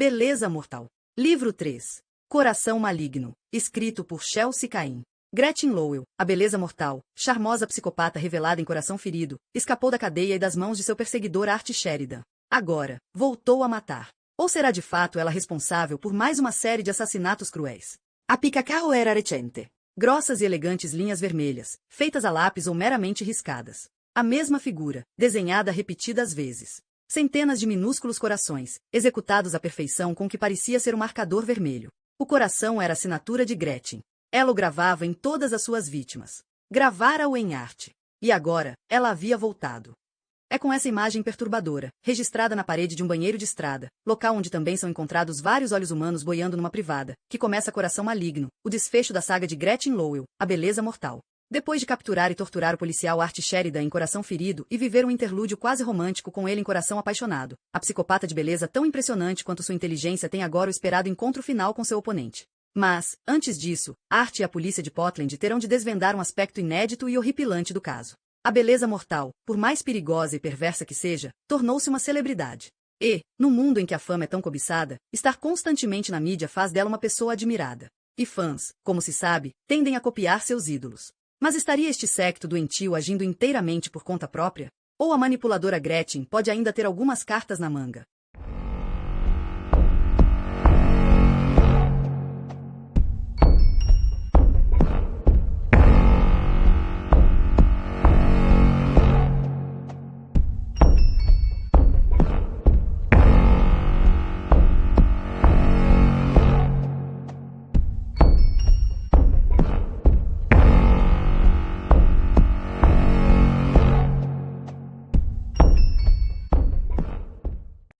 Beleza Mortal. Livro 3. Coração Maligno. Escrito por Chelsea Cain. Gretchen Lowell, a beleza mortal, charmosa psicopata revelada em Coração Ferido, escapou da cadeia e das mãos de seu perseguidor Archie Sheridan. Agora, voltou a matar. Ou será de fato ela responsável por mais uma série de assassinatos cruéis? A picacarro era recente. Grossas e elegantes linhas vermelhas, feitas a lápis ou meramente riscadas. A mesma figura, desenhada repetidas vezes. Centenas de minúsculos corações, executados à perfeição com o que parecia ser um marcador vermelho. O coração era a assinatura de Gretchen. Ela o gravava em todas as suas vítimas. Gravara-o em arte. E agora, ela havia voltado. É com essa imagem perturbadora, registrada na parede de um banheiro de estrada, local onde também são encontrados vários olhos humanos boiando numa privada, que começa Coração Maligno, o desfecho da saga de Gretchen Lowell, a beleza mortal. Depois de capturar e torturar o policial Archie Sheridan em Coração Ferido e viver um interlúdio quase romântico com ele em Coração Apaixonado, a psicopata de beleza tão impressionante quanto sua inteligência tem agora o esperado encontro final com seu oponente. Mas, antes disso, Archie e a polícia de Portland terão de desvendar um aspecto inédito e horripilante do caso. A beleza mortal, por mais perigosa e perversa que seja, tornou-se uma celebridade. E, no mundo em que a fama é tão cobiçada, estar constantemente na mídia faz dela uma pessoa admirada. E fãs, como se sabe, tendem a copiar seus ídolos. Mas estaria este séquito doentio agindo inteiramente por conta própria? Ou a manipuladora Gretchen pode ainda ter algumas cartas na manga?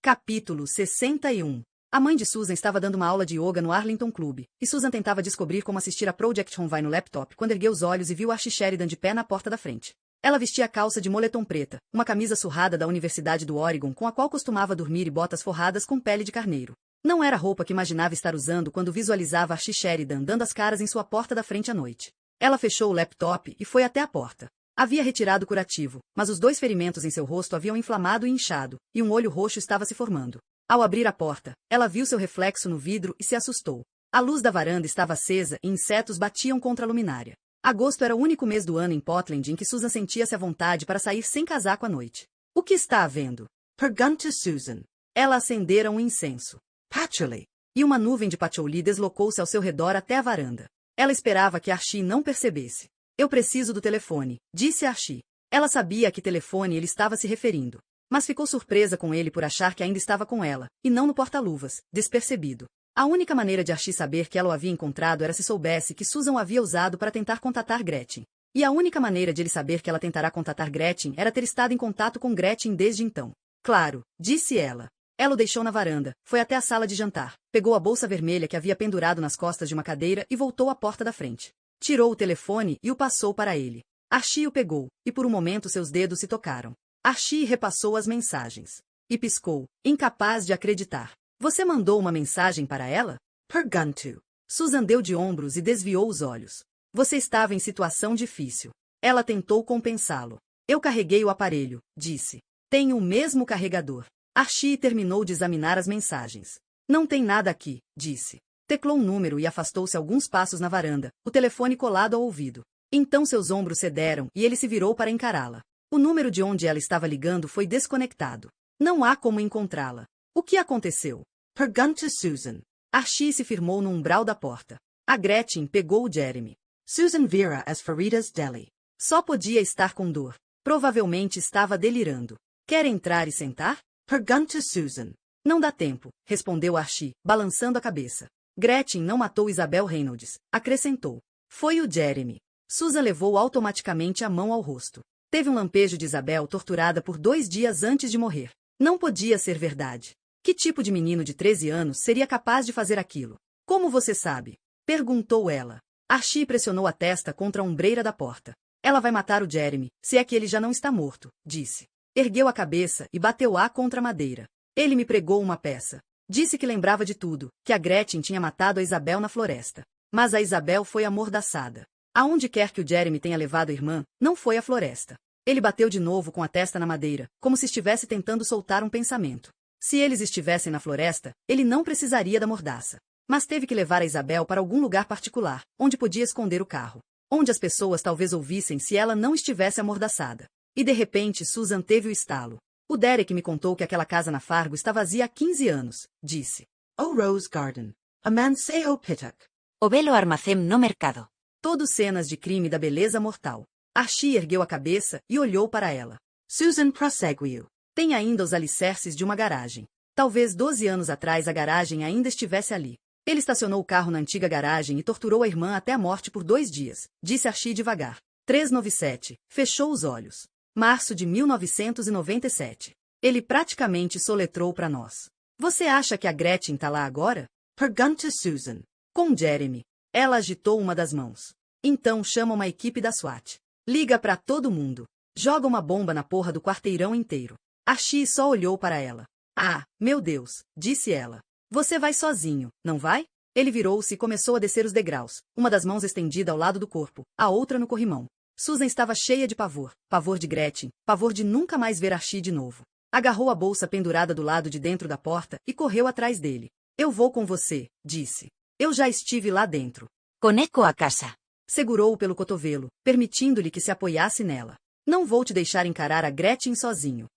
Capítulo 61. A mãe de Susan estava dando uma aula de yoga no Arlington Club, e Susan tentava descobrir como assistir a Project Runway no laptop quando ergueu os olhos e viu Archie Sheridan de pé na porta da frente. Ela vestia calça de moletom preta, uma camisa surrada da Universidade do Oregon com a qual costumava dormir e botas forradas com pele de carneiro. Não era a roupa que imaginava estar usando quando visualizava Archie Sheridan dando as caras em sua porta da frente à noite. Ela fechou o laptop e foi até a porta. Havia retirado o curativo, mas os 2 ferimentos em seu rosto haviam inflamado e inchado, e um olho roxo estava se formando. Ao abrir a porta, ela viu seu reflexo no vidro e se assustou. A luz da varanda estava acesa e insetos batiam contra a luminária. Agosto era o único mês do ano em Portland em que Susan sentia-se à vontade para sair sem casaco à noite. O que está havendo? Perguntou Susan. Ela acendera um incenso. Patchouli. E uma nuvem de patchouli deslocou-se ao seu redor até a varanda. Ela esperava que Archie não percebesse. Eu preciso do telefone, disse Archie. Ela sabia a que telefone ele estava se referindo. Mas ficou surpresa com ele por achar que ainda estava com ela, e não no porta-luvas, despercebido. A única maneira de Archie saber que ela o havia encontrado era se soubesse que Susan o havia usado para tentar contatar Gretchen. E a única maneira de ele saber que ela tentará contatar Gretchen era ter estado em contato com Gretchen desde então. Claro, disse ela. Ela o deixou na varanda, foi até a sala de jantar, pegou a bolsa vermelha que havia pendurado nas costas de uma cadeira e voltou à porta da frente. Tirou o telefone e o passou para ele. Archie o pegou, e por um momento seus dedos se tocaram. Archie repassou as mensagens. E piscou, incapaz de acreditar. Você mandou uma mensagem para ela? Perguntou. Susan deu de ombros e desviou os olhos. Você estava em situação difícil. Ela tentou compensá-lo. Eu carreguei o aparelho, disse. Tenho o mesmo carregador. Archie terminou de examinar as mensagens. Não tem nada aqui, disse. Teclou um número e afastou-se alguns passos na varanda, o telefone colado ao ouvido. Então seus ombros cederam e ele se virou para encará-la. O número de onde ela estava ligando foi desconectado. Não há como encontrá-la. O que aconteceu? Perguntou Susan. Archie se firmou no umbral da porta. A Gretchen pegou o Jeremy. Susan vira as Farida's Deli. Só podia estar com dor. Provavelmente estava delirando. Quer entrar e sentar? Perguntou Susan. Não dá tempo, respondeu Archie, balançando a cabeça. Gretchen não matou Isabel Reynolds, acrescentou. Foi o Jeremy. Susan levou automaticamente a mão ao rosto. Teve um lampejo de Isabel torturada por 2 dias antes de morrer. Não podia ser verdade. Que tipo de menino de 13 anos seria capaz de fazer aquilo? Como você sabe? Perguntou ela. Archie pressionou a testa contra a ombreira da porta. Ela vai matar o Jeremy, se é que ele já não está morto, disse. Ergueu a cabeça e bateu-a contra a madeira. Ele me pregou uma peça. Disse que lembrava de tudo, que a Gretchen tinha matado a Isabel na floresta. Mas a Isabel foi amordaçada. Aonde quer que o Jeremy tenha levado a irmã, não foi a floresta. Ele bateu de novo com a testa na madeira, como se estivesse tentando soltar um pensamento. Se eles estivessem na floresta, ele não precisaria da mordaça. Mas teve que levar a Isabel para algum lugar particular, onde podia esconder o carro. Onde as pessoas talvez ouvissem se ela não estivesse amordaçada. E de repente Susan teve o estalo. O Derek me contou que aquela casa na Fargo está vazia há 15 anos, disse. O Rose Garden. A Manseo Pittock. O Belo Armacém no Mercado. Todos cenas de crime da beleza mortal. Archie ergueu a cabeça e olhou para ela. Susan prosseguiu. Tem ainda os alicerces de uma garagem. Talvez 12 anos atrás a garagem ainda estivesse ali. Ele estacionou o carro na antiga garagem e torturou a irmã até a morte por 2 dias, disse Archie devagar. 397. Fechou os olhos. Março de 1997. Ele praticamente soletrou para nós. Você acha que a Gretchen tá lá agora? Pergunta Susan. Com Jeremy. Ela agitou uma das mãos. Então chama uma equipe da SWAT. Liga para todo mundo. Joga uma bomba na porra do quarteirão inteiro. Archie só olhou para ela. Ah, meu Deus, disse ela. Você vai sozinho, não vai? Ele virou-se e começou a descer os degraus, uma das mãos estendida ao lado do corpo, a outra no corrimão. Susan estava cheia de pavor, pavor de Gretchen, pavor de nunca mais ver Archie de novo. Agarrou a bolsa pendurada do lado de dentro da porta e correu atrás dele. Eu vou com você, disse. Eu já estive lá dentro. Coneco a casa. Segurou-o pelo cotovelo, permitindo-lhe que se apoiasse nela. Não vou te deixar encarar a Gretchen sozinho.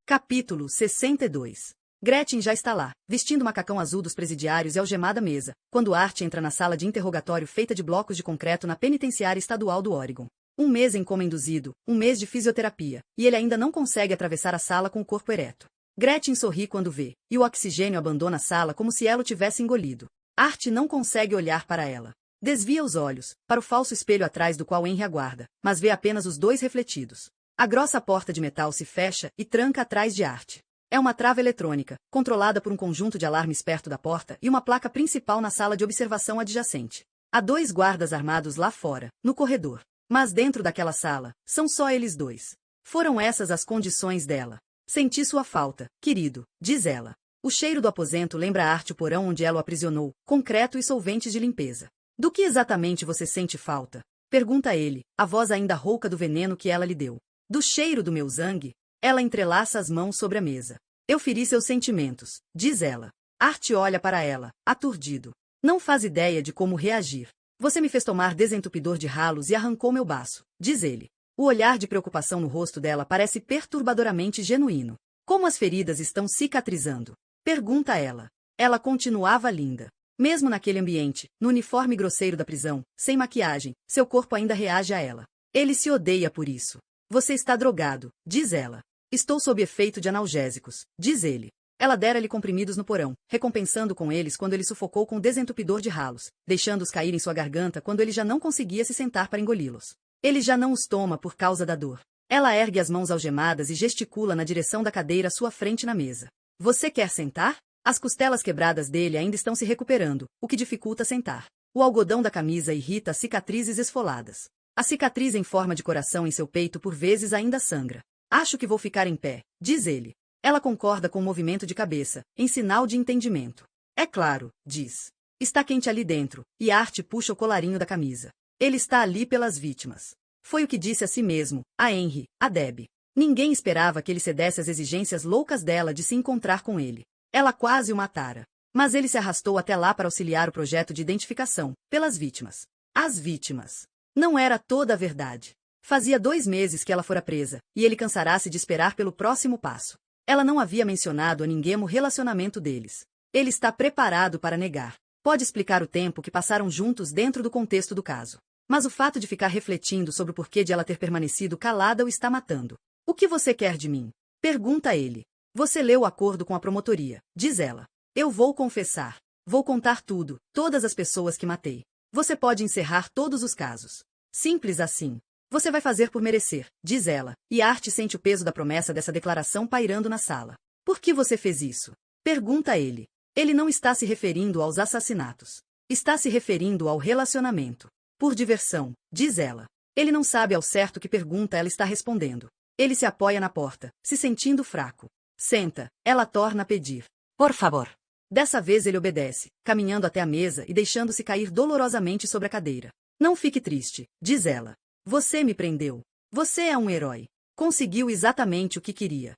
Capítulo 62. Gretchen já está lá, vestindo o macacão azul dos presidiários e algemada à mesa, quando Art entra na sala de interrogatório feita de blocos de concreto na penitenciária estadual do Oregon. 1 mês em coma induzido, 1 mês de fisioterapia, e ele ainda não consegue atravessar a sala com o corpo ereto. Gretchen sorri quando vê, e o oxigênio abandona a sala como se ela o tivesse engolido. Art não consegue olhar para ela. Desvia os olhos, para o falso espelho atrás do qual Henry aguarda, mas vê apenas os dois refletidos. A grossa porta de metal se fecha e tranca atrás de Art. É uma trava eletrônica, controlada por um conjunto de alarmes perto da porta e uma placa principal na sala de observação adjacente. Há 2 guardas armados lá fora, no corredor. Mas dentro daquela sala, são só eles 2. Foram essas as condições dela. Senti sua falta, querido, diz ela. O cheiro do aposento lembra a Art o porão onde ela o aprisionou, concreto e solventes de limpeza. Do que exatamente você sente falta? Pergunta ele, a voz ainda rouca do veneno que ela lhe deu. Do cheiro do meu zangue? Ela entrelaça as mãos sobre a mesa. Eu feri seus sentimentos, diz ela. Art olha para ela, aturdido. Não faz ideia de como reagir. Você me fez tomar desentupidor de ralos e arrancou meu baço, diz ele. O olhar de preocupação no rosto dela parece perturbadoramente genuíno. Como as feridas estão cicatrizando? Pergunta ela. Ela continuava linda. Mesmo naquele ambiente, no uniforme grosseiro da prisão, sem maquiagem, seu corpo ainda reage a ela. Ele se odeia por isso. Você está drogado, diz ela. Estou sob efeito de analgésicos, diz ele. Ela dera-lhe comprimidos no porão, recompensando com eles quando ele sufocou com desentupidor de ralos, deixando-os cair em sua garganta quando ele já não conseguia se sentar para engoli-los. Ele já não os toma por causa da dor. Ela ergue as mãos algemadas e gesticula na direção da cadeira à sua frente na mesa. Você quer sentar? As costelas quebradas dele ainda estão se recuperando, o que dificulta sentar. O algodão da camisa irrita as cicatrizes esfoladas. A cicatriz em forma de coração em seu peito por vezes ainda sangra. Acho que vou ficar em pé, diz ele. Ela concorda com o movimento de cabeça, em sinal de entendimento. É claro, diz. Está quente ali dentro, e Art puxa o colarinho da camisa. Ele está ali pelas vítimas. Foi o que disse a si mesmo, a Henry, a Deb. Ninguém esperava que ele cedesse às exigências loucas dela de se encontrar com ele. Ela quase o matara. Mas ele se arrastou até lá para auxiliar o projeto de identificação, pelas vítimas. As vítimas. Não era toda a verdade. Fazia 2 meses que ela fora presa, e ele cansará-se de esperar pelo próximo passo. Ela não havia mencionado a ninguém o relacionamento deles. Ele está preparado para negar. Pode explicar o tempo que passaram juntos dentro do contexto do caso. Mas o fato de ficar refletindo sobre o porquê de ela ter permanecido calada o está matando. O que você quer de mim? Pergunta ele. Você leu o acordo com a promotoria, diz ela. Eu vou confessar. Vou contar tudo, todas as pessoas que matei. Você pode encerrar todos os casos. Simples assim. Você vai fazer por merecer, diz ela, e Art sente o peso da promessa dessa declaração pairando na sala. Por que você fez isso? Pergunta ele. Ele não está se referindo aos assassinatos. Está se referindo ao relacionamento. Por diversão, diz ela. Ele não sabe ao certo que pergunta ela está respondendo. Ele se apoia na porta, se sentindo fraco. Senta, ela torna a pedir. Por favor. Dessa vez ele obedece, caminhando até a mesa e deixando-se cair dolorosamente sobre a cadeira. Não fique triste, diz ela. Você me prendeu. Você é um herói. Conseguiu exatamente o que queria.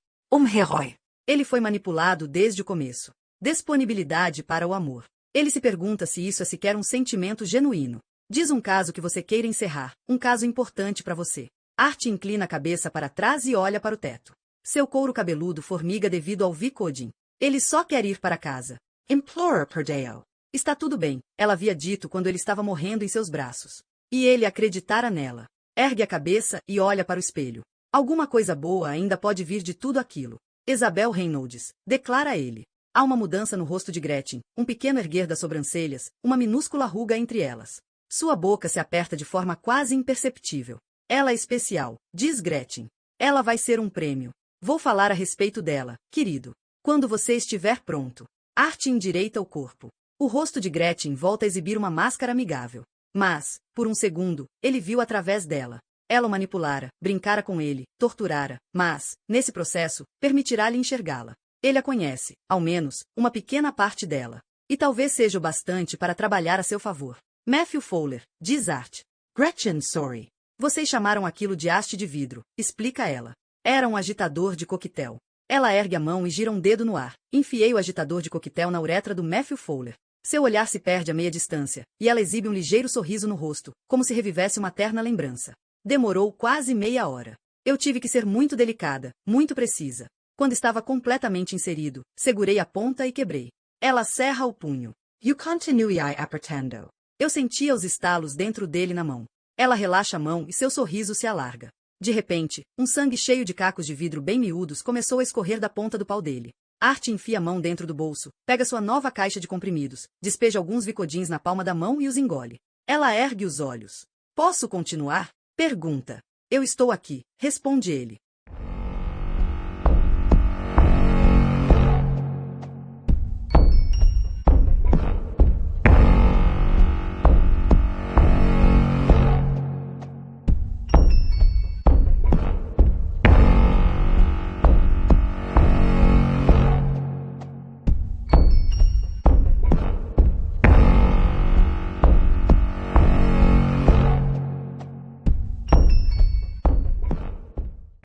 Héroe. Ele foi manipulado desde o começo. Disponibilidade para o amor. Ele se pergunta se isso é sequer um sentimento genuíno. Diz um caso que você queira encerrar, um caso importante para você. Art inclina a cabeça para trás e olha para o teto. Seu couro cabeludo formiga devido ao Vicodin. Ele só quer ir para casa. Implora per Deo. Está tudo bem, ela havia dito quando ele estava morrendo em seus braços. E ele acreditara nela. Ergue a cabeça e olha para o espelho. Alguma coisa boa ainda pode vir de tudo aquilo. Isabel Reynolds, declara ele. Há uma mudança no rosto de Gretchen, um pequeno erguer das sobrancelhas, uma minúscula ruga entre elas. Sua boca se aperta de forma quase imperceptível. Ela é especial, diz Gretchen. Ela vai ser um prêmio. Vou falar a respeito dela, querido. Quando você estiver pronto. Art endireita o corpo. O rosto de Gretchen volta a exibir uma máscara amigável. Mas, por um segundo, ele viu através dela. Ela o manipulara, brincara com ele, torturara, mas, nesse processo, permitirá-lhe enxergá-la. Ele a conhece, ao menos, uma pequena parte dela. E talvez seja o bastante para trabalhar a seu favor. Matthew Fowler, diz Art. Gretchen, sorry. Vocês chamaram aquilo de haste de vidro, explica ela. Era um agitador de coquetel. Ela ergue a mão e gira um dedo no ar. Enfiei o agitador de coquetel na uretra do Matthew Fowler. Seu olhar se perde a meia distância, e ela exibe um ligeiro sorriso no rosto, como se revivesse uma terna lembrança. Demorou quase meia hora. Eu tive que ser muito delicada, muito precisa. Quando estava completamente inserido, segurei a ponta e quebrei. Ela cerra o punho. You continui apertando. Eu sentia os estalos dentro dele na mão. Ela relaxa a mão e seu sorriso se alarga. De repente, um sangue cheio de cacos de vidro bem miúdos começou a escorrer da ponta do pau dele. Art enfia a mão dentro do bolso, pega sua nova caixa de comprimidos, despeja alguns Vicodins na palma da mão e os engole. Ela ergue os olhos. Posso continuar? Pergunta. Eu estou aqui, responde ele.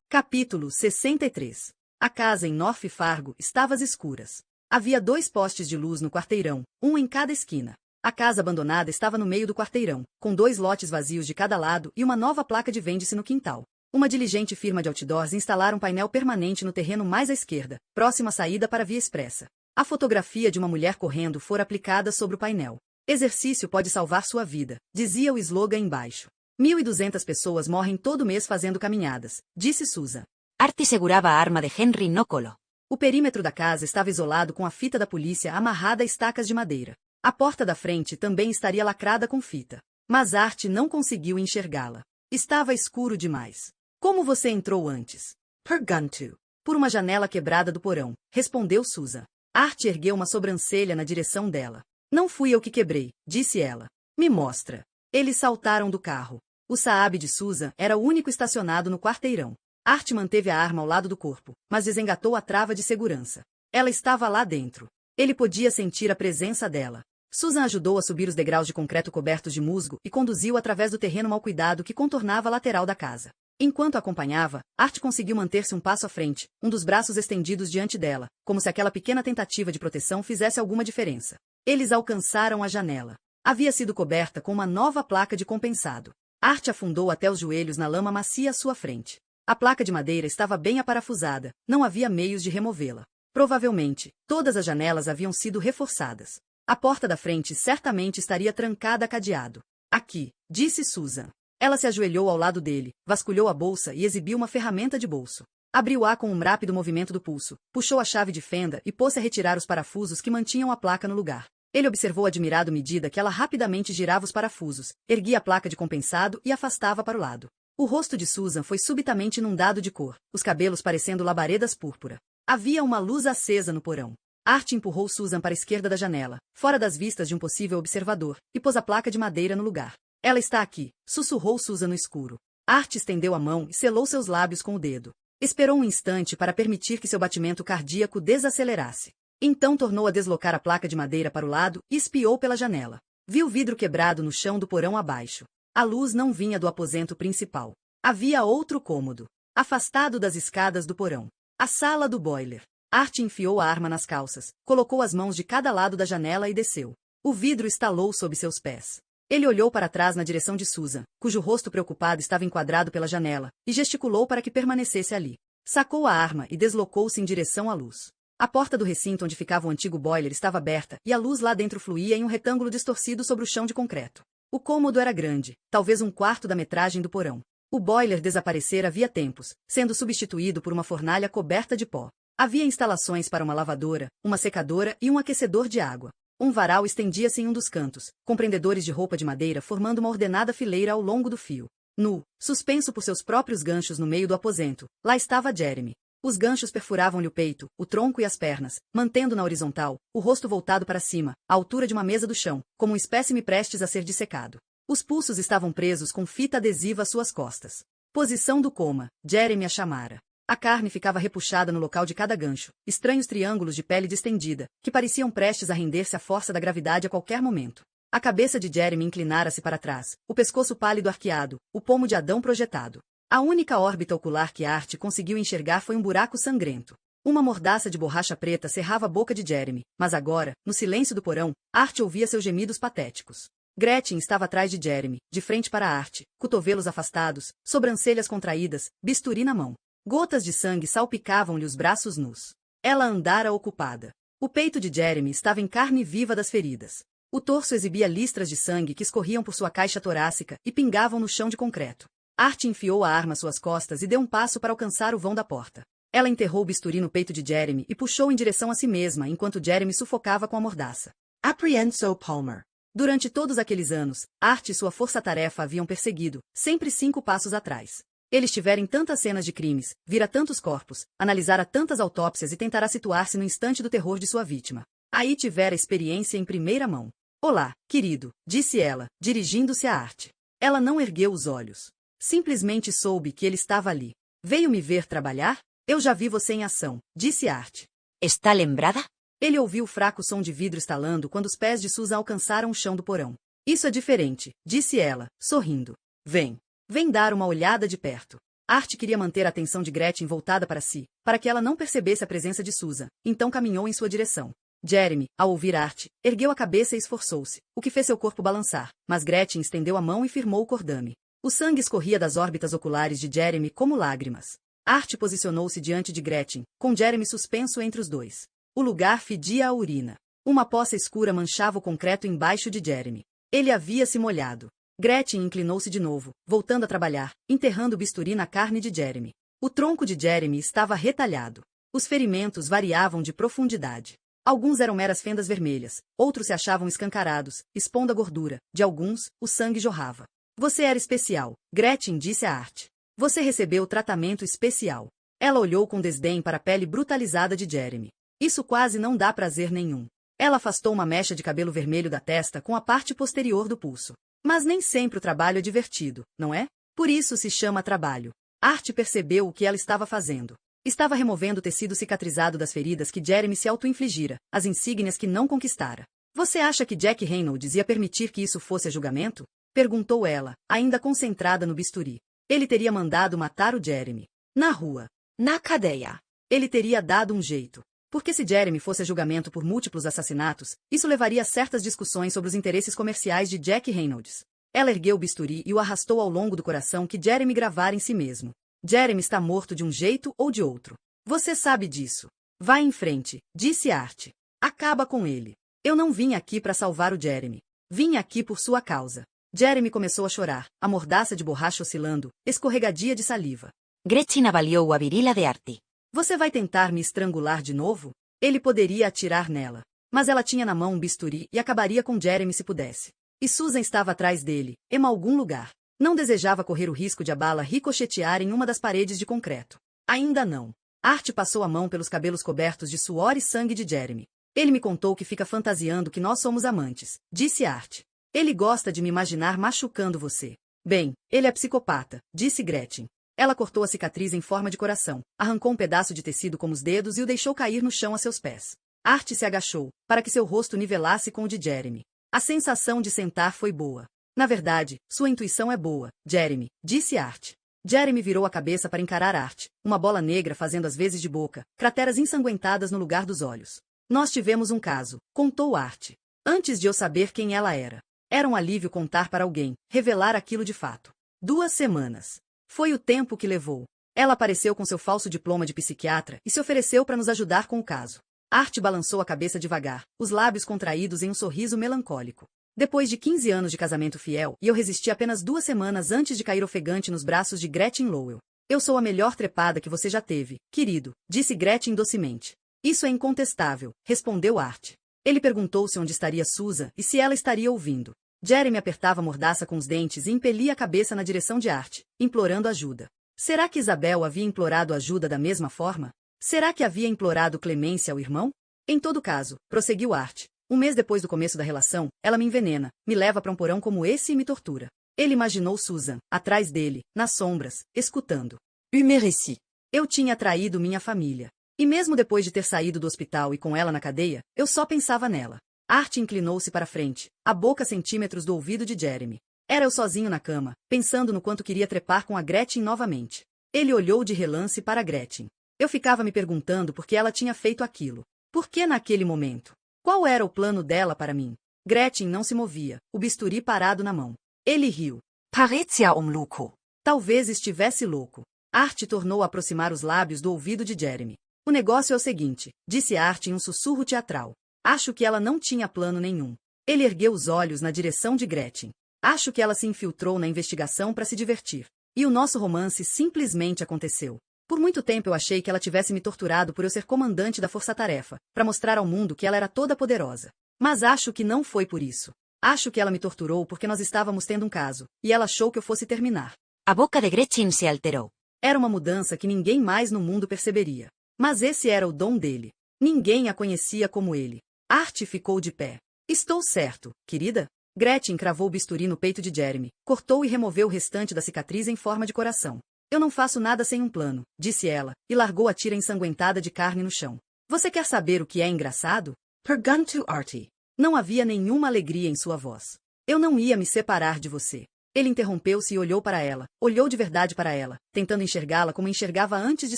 Capítulo 63. A casa em North Fargo estava às escuras. Havia 2 postes de luz no quarteirão, um em cada esquina. A casa abandonada estava no meio do quarteirão, com 2 lotes vazios de cada lado e uma nova placa de vende-se no quintal. Uma diligente firma de outdoors instalara um painel permanente no terreno mais à esquerda, próximo à saída para a via expressa. A fotografia de uma mulher correndo fora aplicada sobre o painel. Exercício pode salvar sua vida, dizia o slogan embaixo. 1.200 pessoas morrem todo mês fazendo caminhadas, disse Susan. Art segurava a arma de Henry no colo. O perímetro da casa estava isolado com a fita da polícia amarrada a estacas de madeira. A porta da frente também estaria lacrada com fita. Mas Art não conseguiu enxergá-la. Estava escuro demais. Como você entrou antes? Per Guntu. Por uma janela quebrada do porão, respondeu Susan. Art ergueu uma sobrancelha na direção dela. Não fui eu que quebrei, disse ela. Me mostra. Eles saltaram do carro. O Saab de Susan era o único estacionado no quarteirão. Art manteve a arma ao lado do corpo, mas desengatou a trava de segurança. Ela estava lá dentro. Ele podia sentir a presença dela. Susan ajudou a subir os degraus de concreto cobertos de musgo e conduziu através do terreno mal cuidado que contornava a lateral da casa. Enquanto a acompanhava, Art conseguiu manter-se um passo à frente, um dos braços estendidos diante dela, como se aquela pequena tentativa de proteção fizesse alguma diferença. Eles alcançaram a janela. Havia sido coberta com uma nova placa de compensado. Art afundou até os joelhos na lama macia à sua frente. A placa de madeira estava bem aparafusada, não havia meios de removê-la. Provavelmente, todas as janelas haviam sido reforçadas. A porta da frente certamente estaria trancada a cadeado. Aqui, disse Susan. Ela se ajoelhou ao lado dele, vasculhou a bolsa e exibiu uma ferramenta de bolso. Abriu-a com um rápido movimento do pulso, puxou a chave de fenda e pôs-se a retirar os parafusos que mantinham a placa no lugar. Ele observou admirado medida que ela rapidamente girava os parafusos, erguia a placa de compensado e afastava para o lado. O rosto de Susan foi subitamente inundado de cor, os cabelos parecendo labaredas púrpura. Havia uma luz acesa no porão. Art empurrou Susan para a esquerda da janela, fora das vistas de um possível observador, e pôs a placa de madeira no lugar. Ela está aqui, sussurrou Susan no escuro. Art estendeu a mão e selou seus lábios com o dedo. Esperou um instante para permitir que seu batimento cardíaco desacelerasse. Então tornou a deslocar a placa de madeira para o lado e espiou pela janela. Viu vidro quebrado no chão do porão abaixo. A luz não vinha do aposento principal. Havia outro cômodo, afastado das escadas do porão. A sala do boiler. Art enfiou a arma nas calças, colocou as mãos de cada lado da janela e desceu. O vidro estalou sob seus pés. Ele olhou para trás na direção de Susan, cujo rosto preocupado estava enquadrado pela janela, e gesticulou para que permanecesse ali. Sacou a arma e deslocou-se em direção à luz. A porta do recinto onde ficava o antigo boiler estava aberta e a luz lá dentro fluía em um retângulo distorcido sobre o chão de concreto. O cômodo era grande, talvez um quarto da metragem do porão. O boiler desaparecera havia tempos, sendo substituído por uma fornalha coberta de pó. Havia instalações para uma lavadora, uma secadora e um aquecedor de água. Um varal estendia-se em um dos cantos, com prendedores de roupa de madeira formando uma ordenada fileira ao longo do fio. Nu, suspenso por seus próprios ganchos no meio do aposento, lá estava Jeremy. Os ganchos perfuravam-lhe o peito, o tronco e as pernas, mantendo na horizontal, o rosto voltado para cima, à altura de uma mesa do chão, como um espécime prestes a ser dissecado. Os pulsos estavam presos com fita adesiva às suas costas. Posição do coma, Jeremy a chamara. A carne ficava repuxada no local de cada gancho, estranhos triângulos de pele distendida, que pareciam prestes a render-se à força da gravidade a qualquer momento. A cabeça de Jeremy inclinara-se para trás, o pescoço pálido arqueado, o pomo de Adão projetado. A única órbita ocular que Art conseguiu enxergar foi um buraco sangrento. Uma mordaça de borracha preta cerrava a boca de Jeremy, mas agora, no silêncio do porão, Art ouvia seus gemidos patéticos. Gretchen estava atrás de Jeremy, de frente para Art, cotovelos afastados, sobrancelhas contraídas, bisturi na mão. Gotas de sangue salpicavam-lhe os braços nus. Ela andara ocupada. O peito de Jeremy estava em carne viva das feridas. O torso exibia listras de sangue que escorriam por sua caixa torácica e pingavam no chão de concreto. Art enfiou a arma às suas costas e deu um passo para alcançar o vão da porta. Ela enterrou o bisturi no peito de Jeremy e puxou em direção a si mesma enquanto Jeremy sufocava com a mordaça. Apprehenso Palmer. Durante todos aqueles anos, Art e sua força-tarefa haviam perseguido, sempre 5 passos atrás. Ele estivera em tantas cenas de crimes, vira tantos corpos, analisara tantas autópsias e tentará situar-se no instante do terror de sua vítima. Aí tivera experiência em primeira mão. Olá, querido, disse ela, dirigindo-se a Art. Ela não ergueu os olhos. Simplesmente soube que ele estava ali. Veio me ver trabalhar? Eu já vi você em ação, disse Art. ¿Está lembrada? Ele ouviu o fraco som de vidro estalando quando os pés de Susan alcançaram o chão do porão. Isso é diferente, disse ela, sorrindo. Vem. Vem dar uma olhada de perto. Art queria manter a atenção de Gretchen voltada para si, para que ela não percebesse a presença de Susan, então caminhou em sua direção. Jeremy, ao ouvir Art, ergueu a cabeça e esforçou-se, o que fez seu corpo balançar, mas Gretchen estendeu a mão e firmou o cordame. O sangue escorria das órbitas oculares de Jeremy como lágrimas. Art posicionou-se diante de Gretchen, com Jeremy suspenso entre os dois. O lugar fedia a urina. Uma poça escura manchava o concreto embaixo de Jeremy. Ele havia se molhado. Gretchen inclinou-se de novo, voltando a trabalhar, enterrando o bisturi na carne de Jeremy. O tronco de Jeremy estava retalhado. Os ferimentos variavam de profundidade. Alguns eram meras fendas vermelhas, outros se achavam escancarados, expondo a gordura. De alguns, o sangue jorrava. Você era especial, Gretchen disse a Art. Você recebeu tratamento especial. Ela olhou com desdém para a pele brutalizada de Jeremy. Isso quase não dá prazer nenhum. Ela afastou uma mecha de cabelo vermelho da testa com a parte posterior do pulso. Mas nem sempre o trabalho é divertido, não é? Por isso se chama trabalho. Art percebeu o que ela estava fazendo. Estava removendo o tecido cicatrizado das feridas que Jeremy se auto-infligira, as insígnias que não conquistara. Você acha que Jack Reynolds ia permitir que isso fosse a julgamento? Perguntou ela, ainda concentrada no bisturi. Ele teria mandado matar o Jeremy. Na rua. Na cadeia. Ele teria dado um jeito. Porque se Jeremy fosse a julgamento por múltiplos assassinatos, isso levaria a certas discussões sobre os interesses comerciais de Jack Reynolds. Ela ergueu o bisturi e o arrastou ao longo do coração que Jeremy gravara em si mesmo. Jeremy está morto de um jeito ou de outro. Você sabe disso. Vá em frente, disse Art. Acaba com ele. Eu não vim aqui para salvar o Jeremy. Vim aqui por sua causa. Jeremy começou a chorar, a mordaça de borracha oscilando, escorregadia de saliva. Gretchen avaliou a virilha de Art. Você vai tentar me estrangular de novo? Ele poderia atirar nela. Mas ela tinha na mão um bisturi e acabaria com Jeremy se pudesse. E Susan estava atrás dele, em algum lugar. Não desejava correr o risco de a bala ricochetear em uma das paredes de concreto. Ainda não. Art passou a mão pelos cabelos cobertos de suor e sangue de Jeremy. Ele me contou que fica fantasiando que nós somos amantes, disse Art. Ele gosta de me imaginar machucando você. Bem, ele é psicopata, disse Gretchen. Ela cortou a cicatriz em forma de coração, arrancou um pedaço de tecido com os dedos e o deixou cair no chão a seus pés. Art se agachou, para que seu rosto nivelasse com o de Jeremy. A sensação de sentar foi boa. Na verdade, sua intuição é boa, Jeremy, disse Art. Jeremy virou a cabeça para encarar Art, uma bola negra fazendo as vezes de boca, crateras ensanguentadas no lugar dos olhos. Nós tivemos um caso, contou Art. Antes de eu saber quem ela era. Era um alívio contar para alguém, revelar aquilo de fato. 2 semanas. Foi o tempo que levou. Ela apareceu com seu falso diploma de psiquiatra e se ofereceu para nos ajudar com o caso. Art balançou a cabeça devagar, os lábios contraídos em um sorriso melancólico. Depois de 15 anos de casamento fiel, e eu resisti apenas 2 semanas antes de cair ofegante nos braços de Gretchen Lowell. Eu sou a melhor trepada que você já teve, querido, disse Gretchen docemente. Isso é incontestável, respondeu Art. Ele perguntou-se onde estaria Susan e se ela estaria ouvindo. Jeremy apertava a mordaça com os dentes e impelia a cabeça na direção de Art, implorando ajuda. Será que Isabel havia implorado ajuda da mesma forma? Será que havia implorado clemência ao irmão? Em todo caso, prosseguiu Art, 1 mês depois do começo da relação, ela me envenena, me leva para um porão como esse e me tortura. Ele imaginou Susan, atrás dele, nas sombras, escutando. Humerici. Eu tinha traído minha família. E mesmo depois de ter saído do hospital e com ela na cadeia, eu só pensava nela. Art inclinou-se para frente, a boca a centímetros do ouvido de Jeremy. Era eu sozinho na cama, pensando no quanto queria trepar com a Gretchen novamente. Ele olhou de relance para Gretchen. Eu ficava me perguntando por que ela tinha feito aquilo. Por que naquele momento? Qual era o plano dela para mim? Gretchen não se movia, o bisturi parado na mão. Ele riu. Parecia louco. Talvez estivesse louco. Art tornou a aproximar os lábios do ouvido de Jeremy. O negócio é o seguinte, disse Art em um sussurro teatral. Acho que ela não tinha plano nenhum. Ele ergueu os olhos na direção de Gretchen. Acho que ela se infiltrou na investigação para se divertir. E o nosso romance simplesmente aconteceu. Por muito tempo eu achei que ela tivesse me torturado por eu ser comandante da força-tarefa, para mostrar ao mundo que ela era toda poderosa. Mas acho que não foi por isso. Acho que ela me torturou porque nós estávamos tendo um caso, e ela achou que eu fosse terminar. A boca de Gretchen se alterou. Era uma mudança que ninguém mais no mundo perceberia. Mas esse era o dom dele. Ninguém a conhecia como ele. Art ficou de pé. Estou certo, querida? Gretchen cravou o bisturi no peito de Jeremy, cortou e removeu o restante da cicatriz em forma de coração. Eu não faço nada sem um plano, disse ela, e largou a tira ensanguentada de carne no chão. Você quer saber o que é engraçado? Perguntou Artie. Não havia nenhuma alegria em sua voz. Eu não ia me separar de você. Ele interrompeu-se e olhou para ela, olhou de verdade para ela, tentando enxergá-la como enxergava antes de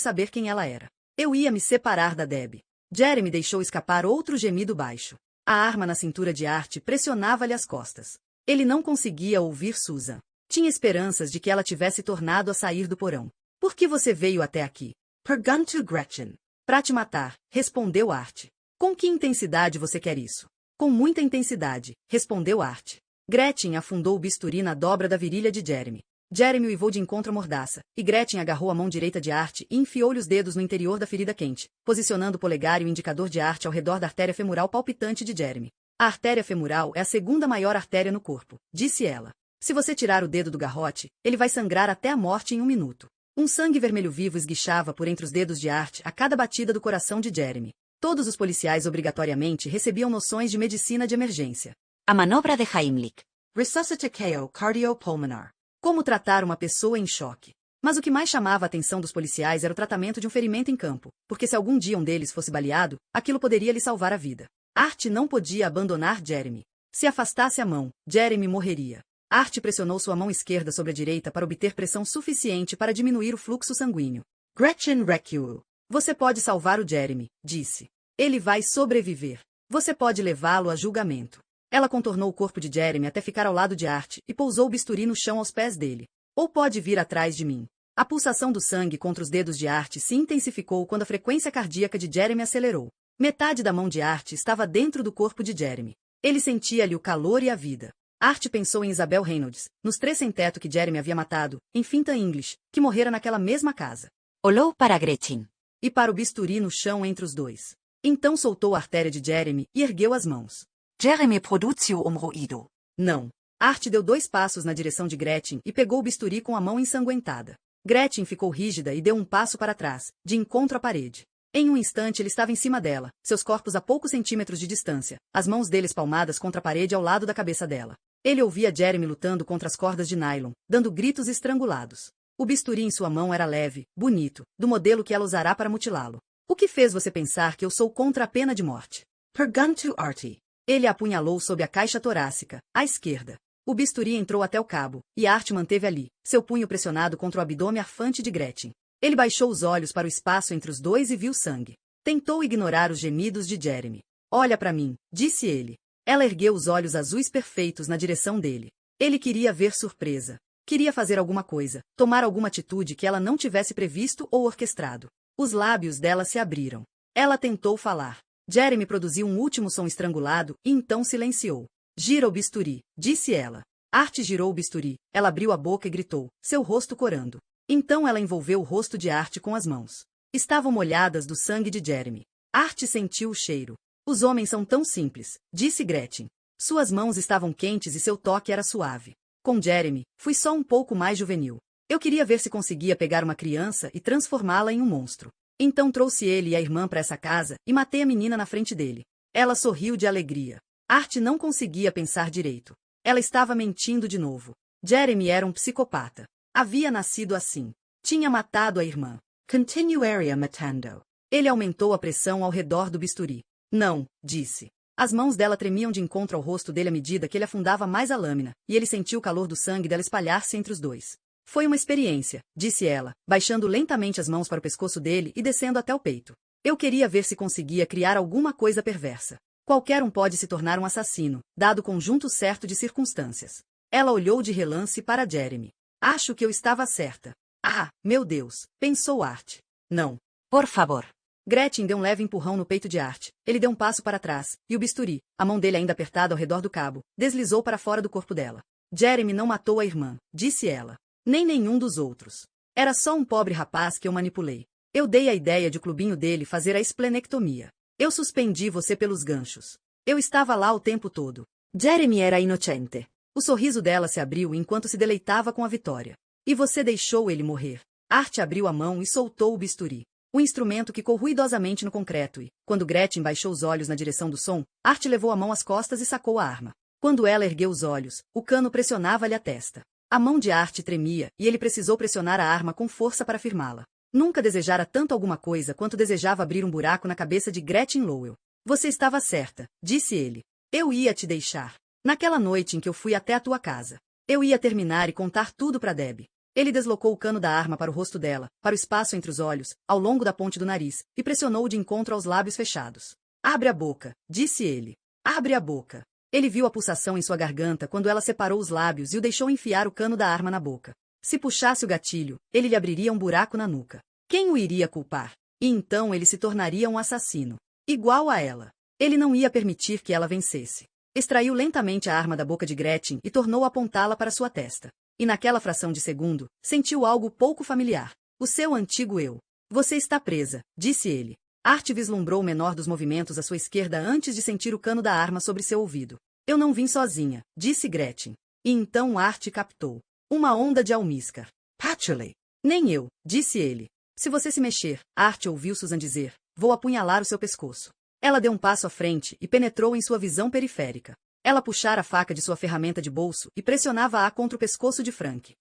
saber quem ela era. Eu ia me separar da Deb. Jeremy deixou escapar outro gemido baixo. A arma na cintura de Art pressionava-lhe as costas. Ele não conseguia ouvir Susan. Tinha esperanças de que ela tivesse tornado a sair do porão. Por que você veio até aqui? Perguntou Gretchen. Pra te matar, respondeu Art. Com que intensidade você quer isso? Com muita intensidade, respondeu Art. Gretchen afundou o bisturi na dobra da virilha de Jeremy. Jeremy uivou de encontro à mordaça, e Gretchen agarrou a mão direita de Art e enfiou-lhe os dedos no interior da ferida quente, posicionando o polegar e o indicador de Art ao redor da artéria femoral palpitante de Jeremy. A artéria femoral é a segunda maior artéria no corpo, disse ela. Se você tirar o dedo do garrote, ele vai sangrar até a morte em 1 minuto. Um sangue vermelho vivo esguichava por entre os dedos de Art a cada batida do coração de Jeremy. Todos os policiais obrigatoriamente recebiam noções de medicina de emergência. A manobra de Heimlich. Resuscitatio cardiopulmonar. Como tratar uma pessoa em choque. Mas o que mais chamava a atenção dos policiais era o tratamento de um ferimento em campo, porque se algum dia um deles fosse baleado, aquilo poderia lhe salvar a vida. Art não podia abandonar Jeremy. Se afastasse a mão, Jeremy morreria. Art pressionou sua mão esquerda sobre a direita para obter pressão suficiente para diminuir o fluxo sanguíneo. Gretchen recuou. Você pode salvar o Jeremy, disse. Ele vai sobreviver. Você pode levá-lo a julgamento. Ela contornou o corpo de Jeremy até ficar ao lado de Art e pousou o bisturi no chão aos pés dele. Ou pode vir atrás de mim. A pulsação do sangue contra os dedos de Art se intensificou quando a frequência cardíaca de Jeremy acelerou. Metade da mão de Art estava dentro do corpo de Jeremy. Ele sentia-lhe o calor e a vida. Art pensou em Isabel Reynolds, nos 3 sem-teto que Jeremy havia matado, em Fintan English, que morrera naquela mesma casa. Olhou para Gretchen. E para o bisturi no chão entre os dois. Então soltou a artéria de Jeremy e ergueu as mãos. Jeremy produziu ruído. Não. Art deu 2 passos na direção de Gretchen e pegou o bisturi com a mão ensanguentada. Gretchen ficou rígida e deu um passo para trás, de encontro à parede. Em um instante ele estava em cima dela, seus corpos a poucos centímetros de distância, as mãos dele espalmadas contra a parede ao lado da cabeça dela. Ele ouvia Jeremy lutando contra as cordas de nylon, dando gritos estrangulados. O bisturi em sua mão era leve, bonito, do modelo que ela usará para mutilá-lo. O que fez você pensar que eu sou contra a pena de morte? Per gun to Artie. Ele a apunhalou sob a caixa torácica, à esquerda. O bisturi entrou até o cabo, e Art manteve ali, seu punho pressionado contra o abdômen arfante de Gretchen. Ele baixou os olhos para o espaço entre os dois e viu sangue. Tentou ignorar os gemidos de Jeremy. Olha para mim, disse ele. Ela ergueu os olhos azuis perfeitos na direção dele. Ele queria ver surpresa. Queria fazer alguma coisa, tomar alguma atitude que ela não tivesse previsto ou orquestrado. Os lábios dela se abriram. Ela tentou falar. Jeremy produziu um último som estrangulado e então silenciou. Gira o bisturi, disse ela. Art girou o bisturi. Ela abriu a boca e gritou, seu rosto corando. Então ela envolveu o rosto de Art com as mãos. Estavam molhadas do sangue de Jeremy. Art sentiu o cheiro. Os homens são tão simples, disse Gretchen. Suas mãos estavam quentes e seu toque era suave. Com Jeremy, fui só um pouco mais juvenil. Eu queria ver se conseguia pegar uma criança e transformá-la em um monstro. Então trouxe ele e a irmã para essa casa e matei a menina na frente dele. Ela sorriu de alegria. Art não conseguia pensar direito. Ela estava mentindo de novo. Jeremy era um psicopata. Havia nascido assim. Tinha matado a irmã. Continuaria matando. Ele aumentou a pressão ao redor do bisturi. Não, disse. As mãos dela tremiam de encontro ao rosto dele à medida que ele afundava mais a lâmina, e ele sentiu o calor do sangue dela espalhar-se entre os dois. Foi uma experiência, disse ela, baixando lentamente as mãos para o pescoço dele e descendo até o peito. Eu queria ver se conseguia criar alguma coisa perversa. Qualquer um pode se tornar um assassino, dado o conjunto certo de circunstâncias. Ela olhou de relance para Jeremy. Acho que eu estava certa. Ah, meu Deus, pensou Art. Não. Por favor. Gretchen deu um leve empurrão no peito de Art. Ele deu um passo para trás, e o bisturi, a mão dele ainda apertada ao redor do cabo, deslizou para fora do corpo dela. Jeremy não matou a irmã, disse ela. Nem nenhum dos outros. Era só um pobre rapaz que eu manipulei. Eu dei a ideia de o clubinho dele fazer a esplenectomia. Eu suspendi você pelos ganchos. Eu estava lá o tempo todo. Jeremy era inocente. O sorriso dela se abriu enquanto se deleitava com a vitória. E você deixou ele morrer. Art abriu a mão e soltou o bisturi. O instrumento quicou ruidosamente no concreto e, quando Gretchen baixou os olhos na direção do som, Art levou a mão às costas e sacou a arma. Quando ela ergueu os olhos, o cano pressionava-lhe a testa. A mão de Art tremia e ele precisou pressionar a arma com força para firmá-la. Nunca desejara tanto alguma coisa quanto desejava abrir um buraco na cabeça de Gretchen Lowell. Você estava certa, disse ele. Eu ia te deixar. Naquela noite em que eu fui até a tua casa. Eu ia terminar e contar tudo para Deb. Ele deslocou o cano da arma para o rosto dela, para o espaço entre os olhos, ao longo da ponte do nariz, e pressionou de encontro aos lábios fechados. Abre a boca, disse ele. Abre a boca. Ele viu a pulsação em sua garganta quando ela separou os lábios e o deixou enfiar o cano da arma na boca. Se puxasse o gatilho, ele lhe abriria um buraco na nuca. Quem o iria culpar? E então ele se tornaria um assassino. Igual a ela. Ele não ia permitir que ela vencesse. Extraiu lentamente a arma da boca de Gretchen e tornou a apontá-la para sua testa. E naquela fração de segundo, sentiu algo pouco familiar. O seu antigo eu. Você está presa, disse ele. Art vislumbrou o menor dos movimentos à sua esquerda antes de sentir o cano da arma sobre seu ouvido. Eu não vim sozinha, disse Gretchen. E então Art captou. Uma onda de almíscar. Patchouli. Nem eu, disse ele. Se você se mexer, Art ouviu Susan dizer, vou apunhalar o seu pescoço. Ela deu um passo à frente e penetrou em sua visão periférica. Ela puxara a faca de sua ferramenta de bolso e pressionava-a contra o pescoço de Frank.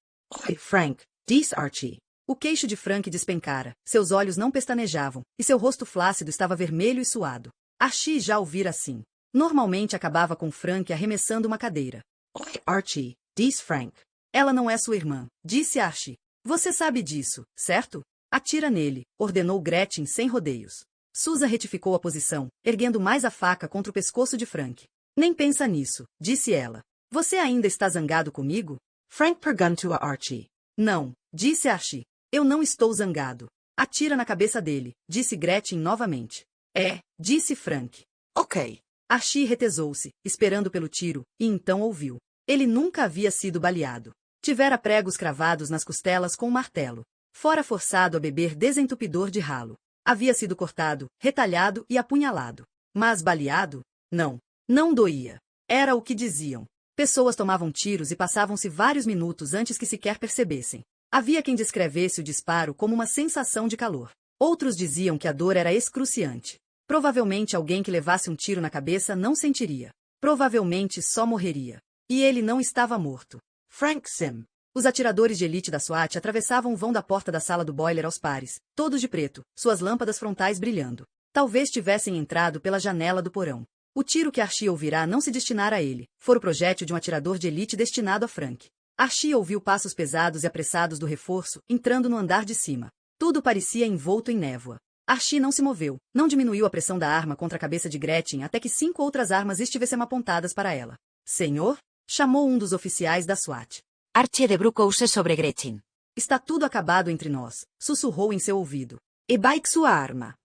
Oi, Frank, disse Archie. O queixo de Frank despencara, seus olhos não pestanejavam, e seu rosto flácido estava vermelho e suado. Archie já o vira assim. Normalmente acabava com Frank arremessando uma cadeira. Oi, Archie, disse Frank. Ela não é sua irmã, disse Archie. Você sabe disso, certo? Atira nele, ordenou Gretchen sem rodeios. Susan retificou a posição, erguendo mais a faca contra o pescoço de Frank. Nem pensa nisso, disse ela. Você ainda está zangado comigo? Frank perguntou a Archie. Não, disse Archie. Eu não estou zangado. Atira na cabeça dele, disse Gretchen novamente. É, disse Frank. Ok. Archie retesou-se, esperando pelo tiro, e então ouviu. Ele nunca havia sido baleado. Tivera pregos cravados nas costelas com um martelo. Fora forçado a beber desentupidor de ralo. Havia sido cortado, retalhado e apunhalado. Mas baleado? Não. Não doía. Era o que diziam. Pessoas tomavam tiros e passavam-se vários minutos antes que sequer percebessem. Havia quem descrevesse o disparo como uma sensação de calor. Outros diziam que a dor era excruciante. Provavelmente alguém que levasse um tiro na cabeça não sentiria. Provavelmente só morreria. E ele não estava morto. Frank Sim. Os atiradores de elite da SWAT atravessavam o vão da porta da sala do boiler aos pares, todos de preto, suas lâmpadas frontais brilhando. Talvez tivessem entrado pela janela do porão. O tiro que Archie ouvirá não se destinara a ele, fora o projétil de um atirador de elite destinado a Frank. Archie ouviu passos pesados e apressados do reforço, entrando no andar de cima. Tudo parecia envolto em névoa. Archie não se moveu, não diminuiu a pressão da arma contra a cabeça de Gretchen até que 5 outras armas estivessem apontadas para ela. Senhor? Chamou um dos oficiais da SWAT. Archie debruçou-se sobre Gretchen. Está tudo acabado entre nós, sussurrou em seu ouvido. E baixe sua arma.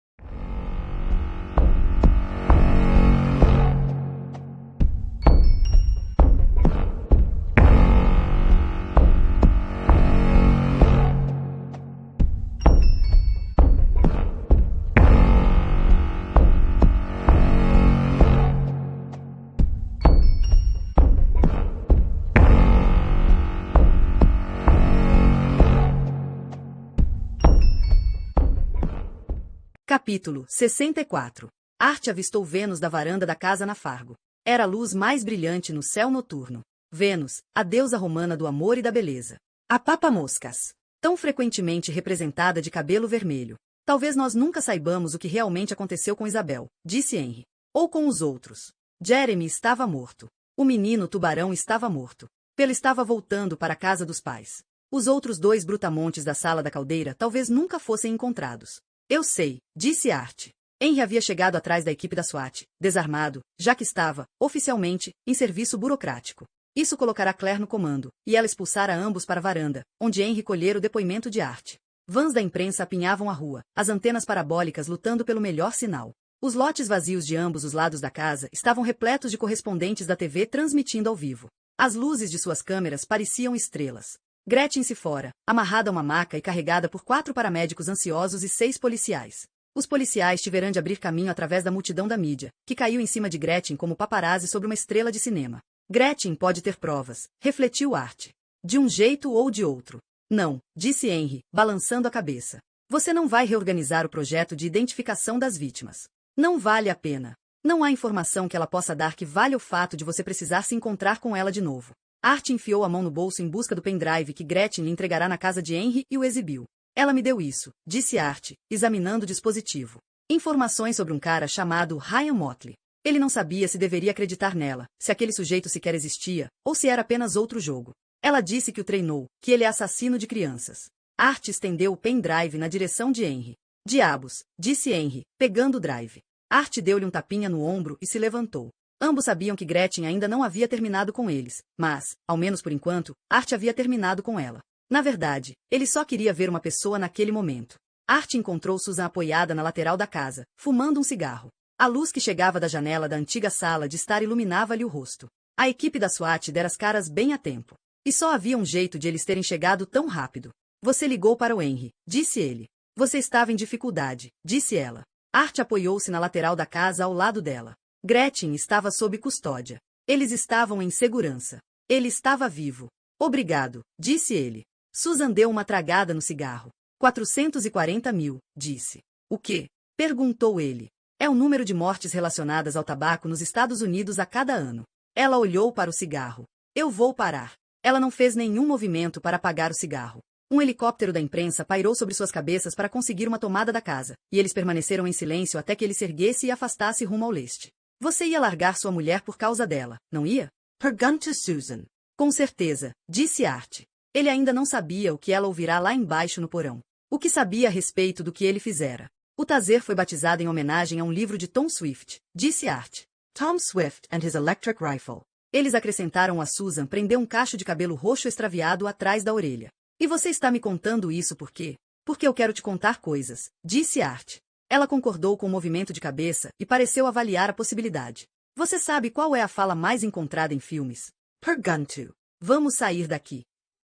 Capítulo 64. Art avistou Vênus da varanda da casa na Fargo. Era a luz mais brilhante no céu noturno. Vênus, a deusa romana do amor e da beleza. A papa-moscas, tão frequentemente representada de cabelo vermelho. Talvez nós nunca saibamos o que realmente aconteceu com Isabel, disse Henry. Ou com os outros. Jeremy estava morto. O menino tubarão estava morto. Pelo estava voltando para a casa dos pais. Os outros 2 brutamontes da sala da caldeira talvez nunca fossem encontrados. Eu sei, disse Art. Henry havia chegado atrás da equipe da SWAT, desarmado, já que estava, oficialmente, em serviço burocrático. Isso colocará Claire no comando, e ela expulsara ambos para a varanda, onde Henry colhera o depoimento de Art. Vans da imprensa apinhavam a rua, as antenas parabólicas lutando pelo melhor sinal. Os lotes vazios de ambos os lados da casa estavam repletos de correspondentes da TV transmitindo ao vivo. As luzes de suas câmeras pareciam estrelas. Gretchen se fora, amarrada a uma maca e carregada por 4 paramédicos ansiosos e 6 policiais. Os policiais tiveram de abrir caminho através da multidão da mídia, que caiu em cima de Gretchen como paparazzi sobre uma estrela de cinema. Gretchen pode ter provas, refletiu Art. De um jeito ou de outro. Não, disse Henry, balançando a cabeça. Você não vai reorganizar o projeto de identificação das vítimas. Não vale a pena. Não há informação que ela possa dar que valha o fato de você precisar se encontrar com ela de novo. Art enfiou a mão no bolso em busca do pendrive que Gretchen lhe entregará na casa de Henry e o exibiu. Ela me deu isso, disse Art, examinando o dispositivo. Informações sobre um cara chamado Ryan Motley. Ele não sabia se deveria acreditar nela, se aquele sujeito sequer existia, ou se era apenas outro jogo. Ela disse que o treinou, que ele é assassino de crianças. Art estendeu o pendrive na direção de Henry. Diabos, disse Henry, pegando o drive. Art deu-lhe um tapinha no ombro e se levantou. Ambos sabiam que Gretchen ainda não havia terminado com eles, mas, ao menos por enquanto, Art havia terminado com ela. Na verdade, ele só queria ver uma pessoa naquele momento. Art encontrou Susan apoiada na lateral da casa, fumando um cigarro. A luz que chegava da janela da antiga sala de estar iluminava-lhe o rosto. A equipe da SWAT dera as caras bem a tempo. E só havia um jeito de eles terem chegado tão rápido. Você ligou para o Henry, disse ele. Você estava em dificuldade, disse ela. Art apoiou-se na lateral da casa ao lado dela. Gretchen estava sob custódia. Eles estavam em segurança. Ele estava vivo. Obrigado, disse ele. Susan deu uma tragada no cigarro. 440 mil, disse. O quê? Perguntou ele. É o número de mortes relacionadas ao tabaco nos Estados Unidos a cada ano. Ela olhou para o cigarro. Eu vou parar. Ela não fez nenhum movimento para apagar o cigarro. Um helicóptero da imprensa pairou sobre suas cabeças para conseguir uma tomada da casa, e eles permaneceram em silêncio até que ele se erguesse e afastasse rumo ao leste. Você ia largar sua mulher por causa dela, não ia? Perguntou Susan. Com certeza, disse Art. Ele ainda não sabia o que ela ouvirá lá embaixo no porão. O que sabia a respeito do que ele fizera. O taser foi batizado em homenagem a um livro de Tom Swift, disse Art. Tom Swift and his electric rifle. Eles acrescentaram a Susan prender um cacho de cabelo roxo extraviado atrás da orelha. E você está me contando isso por quê? Porque eu quero te contar coisas, disse Art. Ela concordou com o movimento de cabeça e pareceu avaliar a possibilidade. Você sabe qual é a fala mais encontrada em filmes? Perguntou. Vamos sair daqui.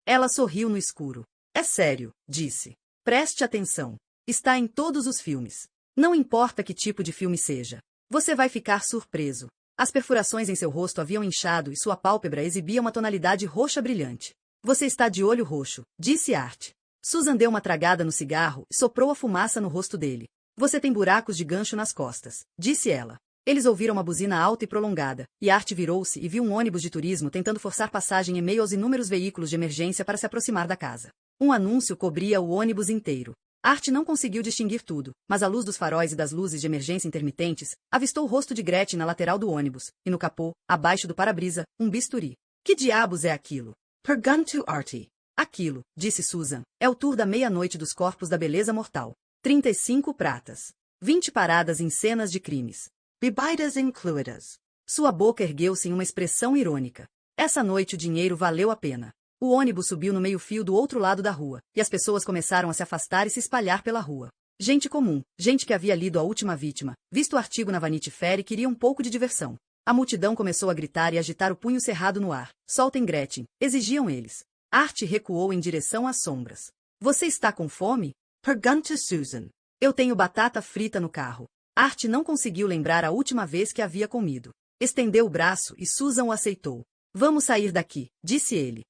Ela sorriu no escuro. É sério, disse. Preste atenção. Está em todos os filmes. Não importa que tipo de filme seja. Você vai ficar surpreso. As perfurações em seu rosto haviam inchado e sua pálpebra exibia uma tonalidade roxa brilhante. Você está de olho roxo, disse Art. Susan deu uma tragada no cigarro e soprou a fumaça no rosto dele. Você tem buracos de gancho nas costas, disse ela. Eles ouviram uma buzina alta e prolongada, e Art virou-se e viu um ônibus de turismo tentando forçar passagem em meio aos inúmeros veículos de emergência para se aproximar da casa. Um anúncio cobria o ônibus inteiro. Art não conseguiu distinguir tudo, mas à luz dos faróis e das luzes de emergência intermitentes, avistou o rosto de Gretchen na lateral do ônibus, e no capô, abaixo do para-brisa, um bisturi. Que diabos é aquilo? Per gun to Artie. Aquilo, disse Susan, é o tour da meia-noite dos corpos da beleza mortal. 35 pratas. 20 paradas em cenas de crimes. Bebidas incluídas. Sua boca ergueu-se em uma expressão irônica. Essa noite o dinheiro valeu a pena. O ônibus subiu no meio-fio do outro lado da rua, e as pessoas começaram a se afastar e se espalhar pela rua. Gente comum, gente que havia lido A Última Vítima, visto o artigo na Vanity Fair e queria um pouco de diversão. A multidão começou a gritar e agitar o punho cerrado no ar. Soltem Gretchen, exigiam eles. Art recuou em direção às sombras. Você está com fome? Per gun to Susan. Eu tenho batata frita no carro. Art não conseguiu lembrar a última vez que havia comido. Estendeu o braço e Susan o aceitou. Vamos sair daqui, disse ele.